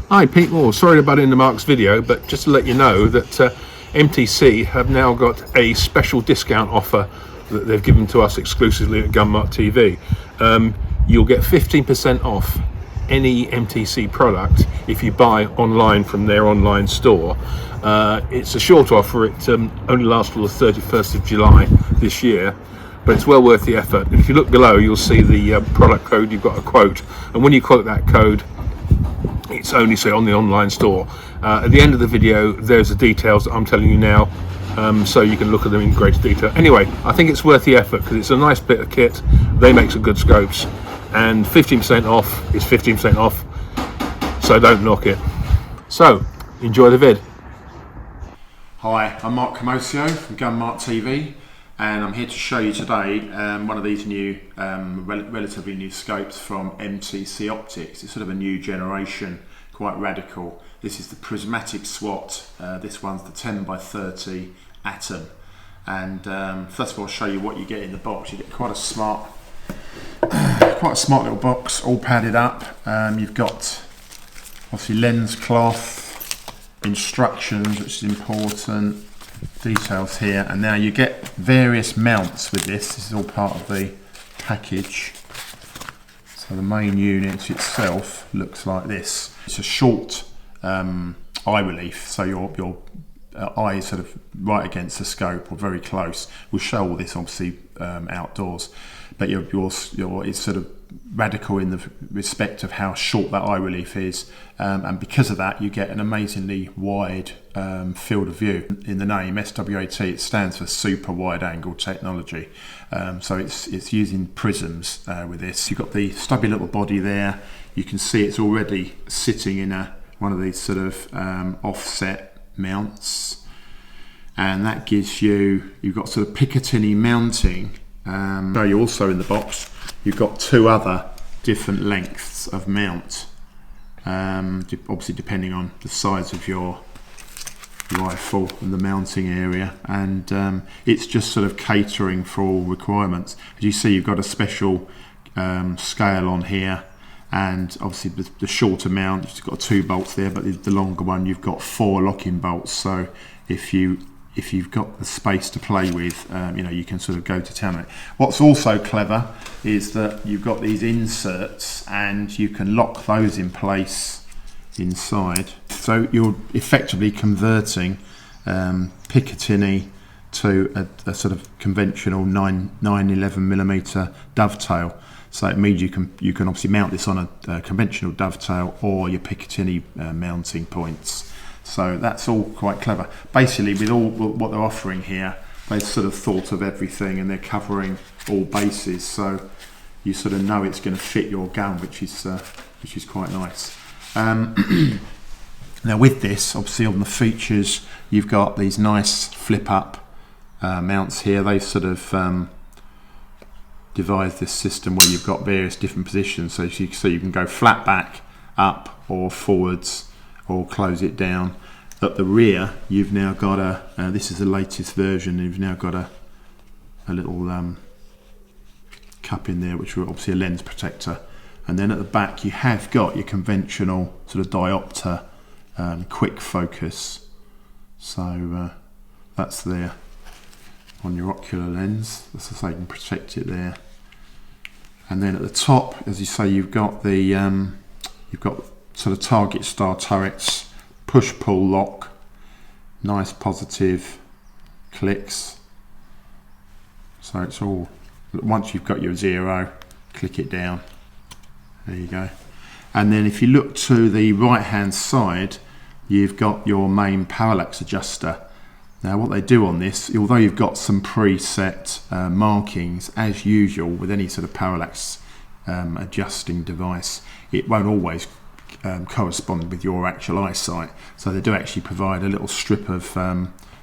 Hi, Pete Moore. Sorry about in the Mark's video, but just to let you know that MTC have now got a special discount offer that they've given to us exclusively at Mart TV. You'll get 15% off any MTC product if you buy online from their online store. It's a short offer. It only lasts till the 31st of July this year, but it's well worth the effort. And if you look below, you'll see the product code. You've got a quote, and when you quote that code, it's only say on the online store. At the end of the video, there's the details that I'm telling you now, so you can look at them in greater detail. Anyway, I think it's worth the effort because it's a nice bit of kit. They make some good scopes, and 15% off is 15% off, so don't knock it. So, enjoy the vid. Hi, I'm Mark Camosio from Mart TV, and I'm here to show you today one of these new, relatively new scopes from MTC Optics. It's sort of a new generation, quite radical. This is the Prismatic SWAT. This one's the 10 by 30 Atom. And first of all, I'll show you what you get in the box. You get quite a smart little box, all padded up. You've got obviously lens cloth, instructions, which is important. Details here, and now you get various mounts with this. This is all part of the package. So the main unit itself looks like this. It's a short eye relief, so your eye is sort of right against the scope or very close. We'll show all this obviously outdoors, but it's sort of radical in the respect of how short that eye relief is, and because of that you get an amazingly wide field of view. In the name SWAT, it stands for super wide angle technology, so it's using prisms with this. You've got the stubby little body there. You can see it's already sitting in one of these sort of offset mounts, and that gives you've got sort of Picatinny mounting. So you also in the box you've got two other different lengths of mount, obviously depending on the size of your rifle and the mounting area, and it's just sort of catering for all requirements. As you see, you've got a special scale on here, and obviously the shorter mount, you've got 2 bolts there, but the longer one you've got 4 locking bolts, so if you've got the space to play with, you can sort of go to town on it. What's also clever is that you've got these inserts, and you can lock those in place inside. So you're effectively converting Picatinny to a sort of conventional 9-11mm dovetail. So it means you can obviously mount this on a conventional dovetail or your Picatinny mounting points. So that's all quite clever. Basically, with all what they're offering here, they've sort of thought of everything, and they're covering all bases. So you sort of know it's going to fit your gun, which is quite nice. Now with this, obviously on the features, you've got these nice flip-up mounts here. They've sort of devised this system where you've got various different positions, so you can go flat back, up, or forwards, or close it down. At the rear, you've now got this is the latest version, you've now got a little cup in there, which is obviously a lens protector. And then at the back, you have got your conventional sort of diopter quick focus. So that's there on your ocular lens. That's so you can protect it there. And then at the top, as you say, you've got sort of target style turrets, push pull lock, nice positive clicks. So it's all, once you've got your 0, click it down. There you go. And then if you look to the right hand side, you've got your main parallax adjuster. Now what they do on this, although you've got some preset markings, as usual with any sort of parallax adjusting device, it won't always correspond with your actual eyesight. So they do actually provide a little strip of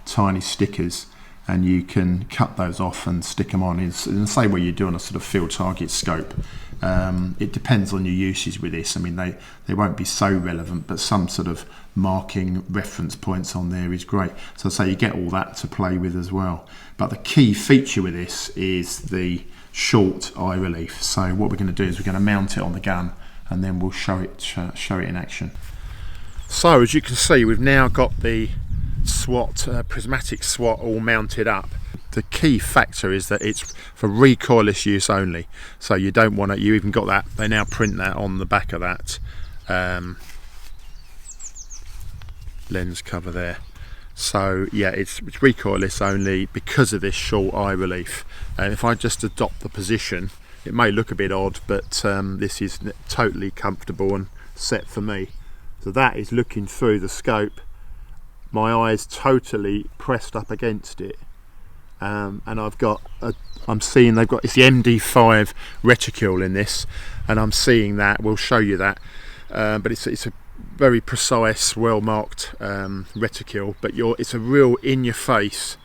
tiny stickers, and you can cut those off and stick them on in the same way you do on a sort of field target scope. It depends on your usage with this. I mean, they won't be so relevant, but some sort of marking reference points on there is great. So say you get all that to play with as well. But the key feature with this is the short eye relief. So what we're going to do is we're going to mount it on the gun, and then we'll show it in action. So as you can see, we've now got the SWAT, Prismatic SWAT all mounted up. The key factor is that it's for recoilless use only, so you don't want to, you even got that, they now print that on the back of that lens cover there. So yeah, it's recoilless only because of this short eye relief. And if I just adopt the position, it may look a bit odd, but this is totally comfortable and set for me. So that is looking through the scope, my eyes totally pressed up against it, and I've got I'm seeing they've got, it's the MD5 reticule in this, and I'm seeing that, we'll show you that, but it's a very precise, well marked reticule, but it's a real in your face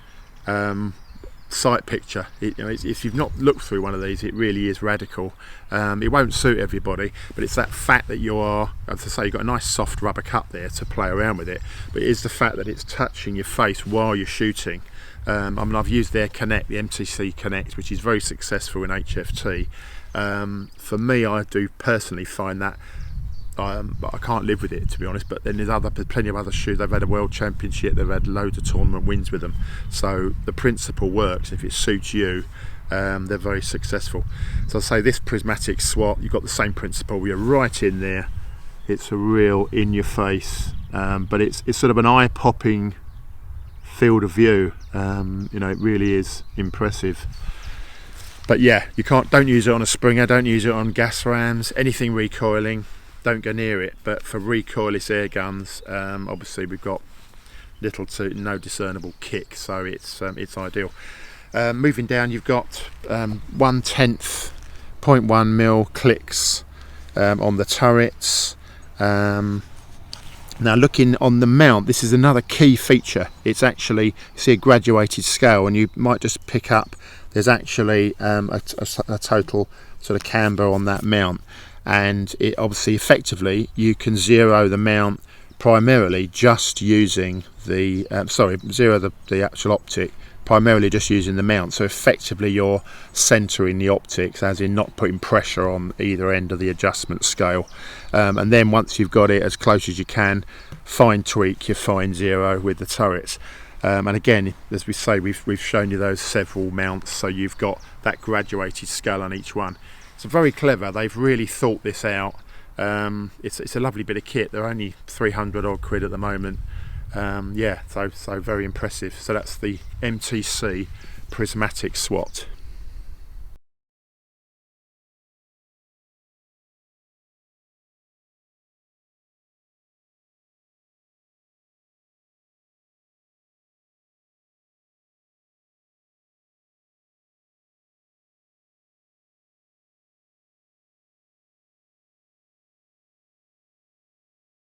sight picture. If you've not looked through one of these, it really is radical. It won't suit everybody, but it's that fact that you are, as I say, you've got a nice soft rubber cup there to play around with it, but it is the fact that it's touching your face while you're shooting. I mean, I've used their Connect, the MTC Connect, which is very successful in HFT. For me, I do personally find that I can't live with it, to be honest, but then there's plenty of other shoes. They've had a world championship, they've had loads of tournament wins with them, so the principle works. If it suits you, they're very successful. So I say this Prismatic SWAT, you've got the same principle, you're right in there, it's a real in your face, but it's sort of an eye-popping field of view. It really is impressive. But yeah, don't use it on a Springer, don't use it on gas rams, anything recoiling, don't go near it. But for recoilless air guns, obviously we've got little to no discernible kick, so it's ideal. Moving down, you've got 1/10 0.1mm clicks on the turrets. Now looking on the mount, this is another key feature. It's actually, you see a graduated scale, and you might just pick up there's actually a total sort of camber on that mount, and it obviously effectively you can zero the mount primarily just using the zero the actual optic primarily just using the mount. So effectively you're centering the optics, as in not putting pressure on either end of the adjustment scale, and then once you've got it as close as you can, fine tweak your fine zero with the turrets. And again, as we say, we've shown you those several mounts, so you've got that graduated scale on each one. It's very clever, they've really thought this out. It's a lovely bit of kit. They're only 300 odd quid at the moment. Yeah, so very impressive. So that's the MTC Prismatic SWAT.